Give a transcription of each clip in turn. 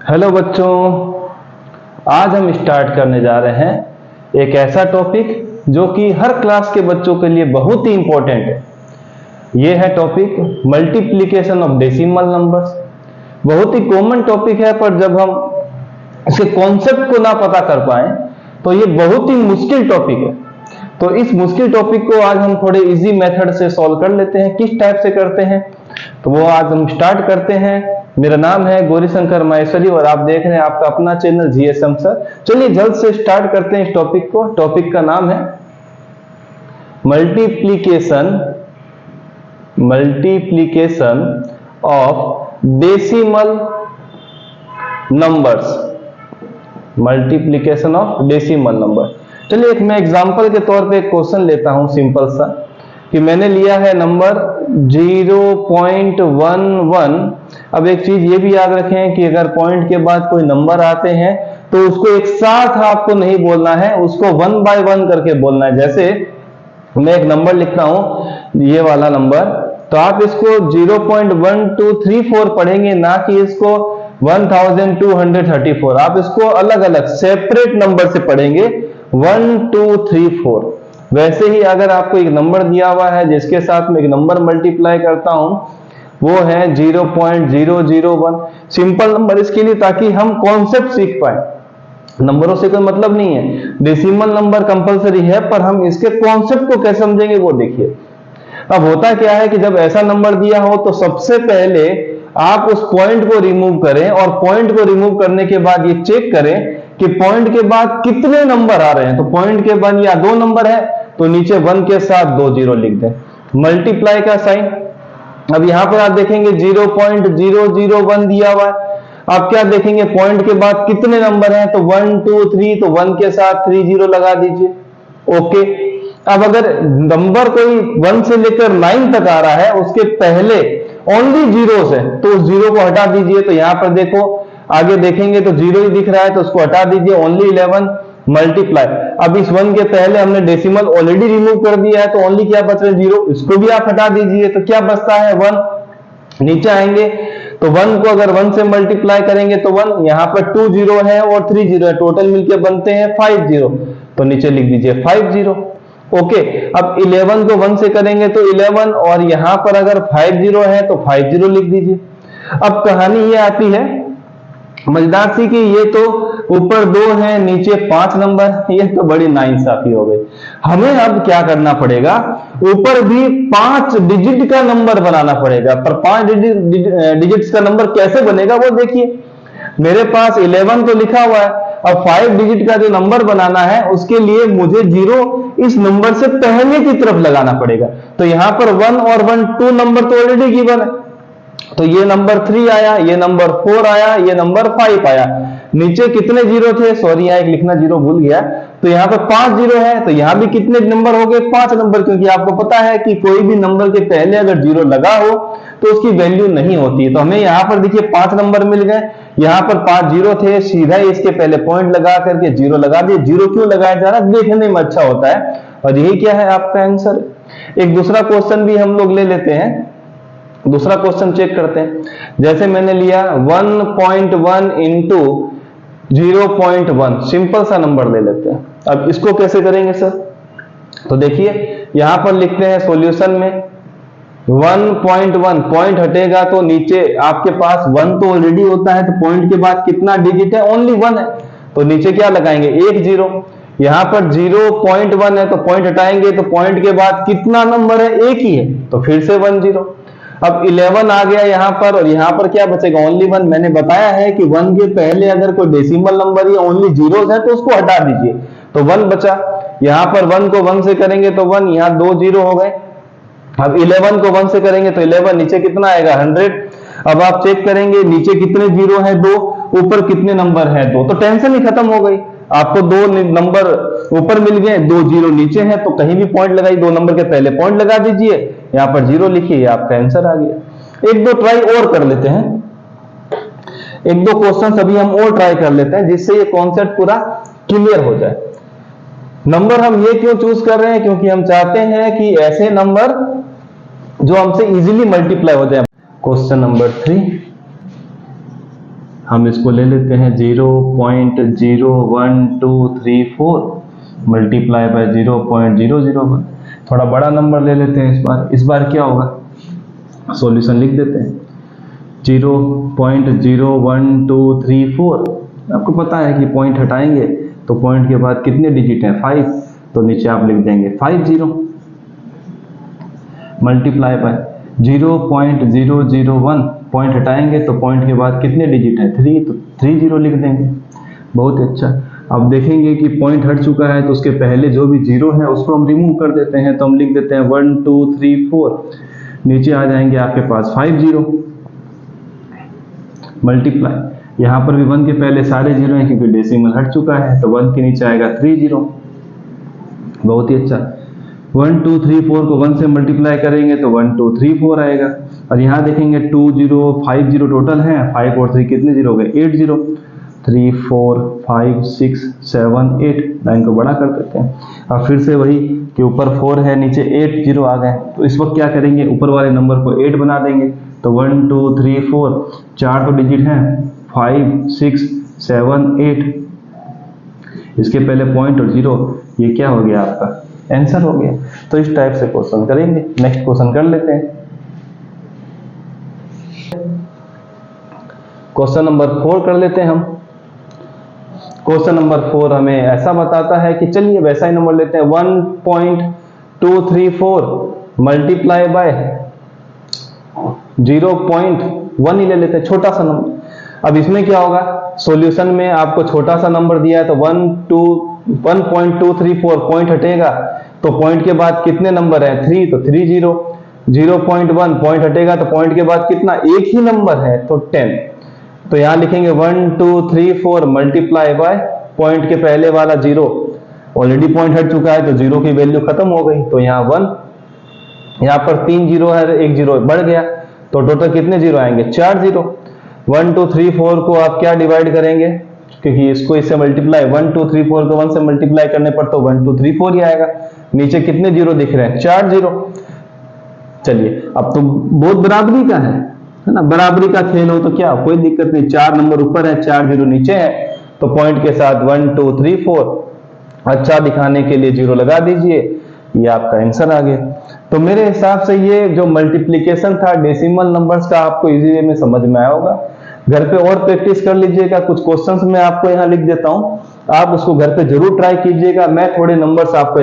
Hello बच्चों, आज हम स्टार्ट करने जा रहे हैं एक ऐसा टॉपिक जो कि हर क्लास के बच्चों के लिए बहुत ही इंपॉर्टेंट है। यह है topic multiplication of decimal numbers. बहुत ही कॉमन टॉपिक है, पर जब हम इसके कॉन्सेप्ट को ना पता कर पाए तो ये बहुत ही मुश्किल टॉपिक है। तो इस मुश्किल टॉपिक को आज हम थोड़े इजी मेथड से सॉल्व कर लेते हैं। किस टाइप से करते हैं तो वो आज हम स्टार्ट करते हैं। मेरा नाम है गौरीशंकर माहेश्वरी और आप देख रहे हैं आपका अपना चैनल जीएसएम सर। चलिए जल्द से स्टार्ट करते हैं इस टॉपिक को। टॉपिक का नाम है multiplication of decimal numbers. Multiplication of decimal number. चलिए एक मैं एग्जांपल के तौर पे एक क्वेश्चन लेता हूं सिंपल सा, कि मैंने लिया है नंबर 0.11। अब एक चीज ये भी याद रखें कि अगर पॉइंट के बाद कोई नंबर आते हैं तो उसको एक साथ आपको नहीं बोलना है, उसको 1 बाय 1 करके बोलना है। जैसे मैं एक नंबर लिखता हूं, ये वाला नंबर, तो आप इसको 0.1234 पढ़ेंगे, ना कि इसको 1234। आप इसको अलग अलग सेपरेट नंबर से पढ़ेंगे, 1 2 3 4। वैसे ही अगर आपको एक नंबर दिया हुआ है जिसके साथ में एक नंबर मल्टीप्लाई करता हूं, वो है 0.001। सिंपल नंबर इसके लिए, ताकि हम कॉन्सेप्ट सीख पाए। नंबरों से कोई मतलब नहीं है, डेसिमल नंबर कंपलसरी है, पर हम इसके कॉन्सेप्ट को कैसे समझेंगे वो देखिए। अब होता क्या है कि जब ऐसा नंबर दिया हो तो सबसे पहले आप उस पॉइंट को रिमूव करें, और पॉइंट को रिमूव करने के बाद ये चेक करें कि पॉइंट के बाद कितने नंबर आ रहे हैं। तो पॉइंट के बाद या 2 नंबर है तो नीचे 1 के साथ 2 जीरो लिख दें, मल्टीप्लाई का साइन। अब यहां पर आप देखेंगे 0.001 दिया हुआ है। आप क्या देखेंगे, पॉइंट के बाद कितने नंबर हैं, तो 1 2 3, तो 1 के साथ 3 जीरो लगा दीजिए। ओके। अब अगर नंबर कोई 1 से लेकर 9 तक आ रहा है, उसके पहले ओनली जीरोस है, तो उस जीरो को हटा दीजिए। तो यहां पर देखो आगे देखेंगे तो जीरो ही दिख रहा है, तो उसको हटा दीजिए, ओनली 11 मल्टीप्लाई। अब इस 1 के पहले हमने डेसिमल ऑलरेडी रिमूव कर दिया है, तो ओनली क्या बच रहा है, जीरो। इसको भी आप हटा दीजिए, तो क्या बचता है, 1। नीचे आएंगे तो 1 को अगर 1 से मल्टीप्लाई करेंगे तो 1, यहां पर 2 जीरो है और 3 जीरो है, टोटल मिलके बनते हैं 5 जीरो। तो नीचे लिख दीजिए 5 जीरो। ओके। अब 11 को 1 से करेंगे तो 11, और यहां पर अगर 5 जीरो है तो 5 जीरो लिख दीजिए। अब कहानी ये आती है मजेदार सी कि ये तो ऊपर 2 है, नीचे 5 नंबर, ये तो बड़ी नाइंसाफी हो गई। हमें अब क्या करना पड़ेगा, ऊपर भी 5 डिजिट का नंबर बनाना पड़ेगा। पर 5 डिजिट्स का नंबर कैसे बनेगा वो देखिए। मेरे पास 11 तो लिखा हुआ है, अब 5 डिजिट का जो नंबर बनाना है उसके लिए मुझे जीरो इस नंबर से पहले की तरफ लगाना पड़ेगा। तो यहां पर 1 और 1 2 नंबर तो ऑलरेडी गिवन है, तो ये नंबर 3 आया, ये नंबर 4 आया, ये नंबर 5 आया। नीचे कितने जीरो थे, सॉरी यहाँ एक लिखना जीरो भूल गया, तो यहाँ पर 5 जीरो है, तो यहां भी कितने नंबर हो गए, 5 नंबर। क्योंकि आपको पता है कि कोई भी नंबर के पहले अगर जीरो लगा हो तो उसकी वैल्यू नहीं होती। तो हमें यहाँ पर देखिए 5 नंबर मिल गए, यहाँ पर 5 जीरो थे, सीधा ही इसके पहले पॉइंट लगा करके जीरो लगा दिए। जीरो क्यों लगाया जा रहा है, देखने में अच्छा होता है, और यही क्या है आपका आंसर। एक दूसरा क्वेश्चन भी हम लोग ले लेते हैं, दूसरा क्वेश्चन चेक करते हैं। जैसे मैंने लिया 1.1 इंटू 0.1, सिंपल सा नंबर ले लेते हैं। अब इसको कैसे करेंगे सर, तो देखिए यहां पर लिखते हैं सॉल्यूशन में 1.1, पॉइंट हटेगा तो नीचे आपके पास 1 तो ऑलरेडी होता है, तो पॉइंट के बाद कितना डिजिट है, ओनली 1 है, तो नीचे क्या लगाएंगे, 1 जीरो। यहां पर 0.1 है तो पॉइंट हटाएंगे, तो पॉइंट के बाद कितना नंबर है, एक ही है, तो फिर से 1 जीरो। अब 11 आ गया यहां पर, और यहां पर क्या बचेगा, ओनली 1। मैंने बताया है कि 1 के पहले अगर कोई डेसिमल नंबर या ओनली जीरोस है तो उसको हटा दीजिए, तो 1 बचा। यहां पर 1 को 1 से करेंगे तो 1, यहां 2 जीरो हो गए। अब 11 को 1 से करेंगे तो 11, नीचे कितना आएगा, 100। अब आप चेक करेंगे नीचे कितने जीरो है, 2, ऊपर कितने नंबर है, 2, तो टेंशन ही खत्म हो गई। आपको 2 नंबर ऊपर मिल गए, 2 जीरो नीचे है, तो कहीं भी पॉइंट लगाई, 2 नंबर के पहले पॉइंट लगा दीजिए, यहां पर जीरो लिखिए, आपका आंसर आ गया। एक दो ट्राई और कर लेते हैं, एक दो क्वेश्चन अभी हम और ट्राई कर लेते हैं, जिससे ये कॉन्सेप्ट पूरा क्लियर हो जाए। नंबर हम ये क्यों चूज कर रहे हैं, क्योंकि हम चाहते हैं कि ऐसे नंबर जो हमसे इजीली मल्टीप्लाई हो जाए। क्वेश्चन नंबर 3, हम इसको ले लेते हैं 0.01234 मल्टीप्लाई बाय 0.001। थोड़ा बड़ा नंबर ले लेते हैं इस बार क्या होगा, सॉल्यूशन लिख देते हैं 0.01234। आपको पता है कि पॉइंट हटाएंगे तो पॉइंट के बाद कितने डिजिट हैं 5, तो नीचे आप लिख देंगे 50 मल्टीप्लाई बाय 0.001, पॉइंट हटाएंगे तो पॉइंट के बाद कितने डिजिट हैं 3, तो 30 लिख देंगे। बहुत अच्छा। अब देखेंगे कि पॉइंट हट चुका है तो उसके पहले जो भी जीरो है उसको हम रिमूव कर देते हैं, तो हम लिख देते हैं 1 2 3 4, नीचे आ जाएंगे आपके पास 50 मल्टीप्लाई, यहाँ पर भी 1 के पहले सारे जीरो हैं क्योंकि डेसिमल हट चुका है, तो 1 के नीचे आएगा 30। बहुत ही अच्छा। 1 2 3 4 को 1 से मल्टीप्लाई करेंगे तो 1 2 3 4 आएगा, और यहाँ देखेंगे 2 0 5 0 टोटल है, 5 और 3 कितने जीरो हो गए 8 0, 3 4 5 6 7 8, लाइन को बड़ा कर देते हैं। अब फिर से वही कि ऊपर 4 है नीचे 8 जीरो आ गए, तो इस वक्त क्या करेंगे ऊपर वाले नंबर को 8 बना देंगे, तो 1 2 3 4 4 तो डिजिट हैं 5 6 7 8, इसके पहले पॉइंट और जीरो, ये क्या हो गया आपका आंसर हो गया। तो इस टाइप से क्वेश्चन करेंगे। नेक्स्ट क्वेश्चन कर लेते हैं। क्वेश्चन नंबर 4 कर लेते हैं हम। क्वेश्चन नंबर 4 हमें ऐसा बताता है कि चलिए वैसा ही नंबर लेते हैं 1.234 मल्टीप्लाई बाय 0.1 ही ले लेते हैं, छोटा सा नंबर। अब इसमें क्या होगा, सॉल्यूशन में आपको छोटा सा नंबर दिया है तो 1.234 पॉइंट हटेगा तो पॉइंट के बाद कितने नंबर है 3, तो 3 0, 0.1 पॉइंट हटेगा तो पॉइंट के बाद कितना एक ही नंबर है तो 10, तो यहां लिखेंगे 1 2 3 4 मल्टीप्लाई बाय पॉइंट के पहले वाला जीरो, ऑलरेडी पॉइंट हट चुका है तो जीरो की वैल्यू खत्म हो गई, तो यहाँ 1, यहाँ पर 3 जीरो है, एक जीरो बढ़ गया, तो टोटल कितने जीरो आएंगे 4 जीरो। 1 2 3 4 को आप क्या डिवाइड करेंगे, क्योंकि इसको इससे मल्टीप्लाई 1 2 3 4 को 1 से मल्टीप्लाई करने पर तो 1 2 3 4 ही आएगा। नीचे कितने जीरो दिख रहे हैं 4 जीरो। चलिए अब तो बहुत बराबरी का है ना, बराबरी का खेल हो तो क्या कोई दिक्कत नहीं, 4 नंबर ऊपर है 4 जीरो नीचे है, तो पॉइंट के साथ 1 2 3 4 अच्छा दिखाने के लिए जीरो लगा दीजिए, ये आपका आंसर आ गया। तो मेरे हिसाब से ये जो मल्टीप्लिकेशन था डेसिमल नंबर्स का आपको इजी वे में समझ में आया होगा। घर पे और प्रैक्टिस कर लीजिएगा, कुछ क्वेश्चंस मैं आपको यहाँ लिख देता हूँ, आप उसको घर पे जरूर ट्राई कीजिएगा। मैं थोड़े नंबर्स आपको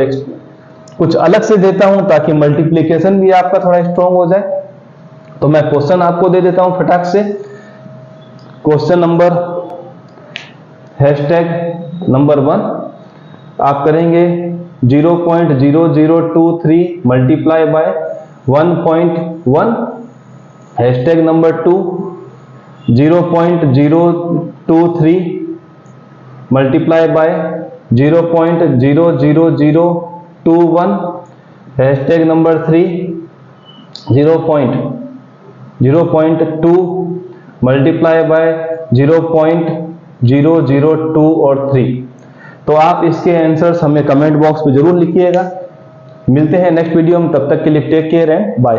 कुछ अलग से देता हूँ ताकि मल्टीप्लिकेशन भी आपका थोड़ा स्ट्रॉन्ग हो जाए। तो मैं क्वेश्चन आपको दे देता हूँ फटाक से। क्वेश्चन नंबर #नंबर 1 आप करेंगे 0.0023 multiply by 1.1, #number 2 0.023 multiply by 0.00021, #number 3 0.02 multiply by 0.002 और 3। तो आप इसके आंसर्स हमें कमेंट बॉक्स में जरूर लिखिएगा। मिलते हैं नेक्स्ट वीडियो में, तब तक के लिए टेक केयर एंड बाय।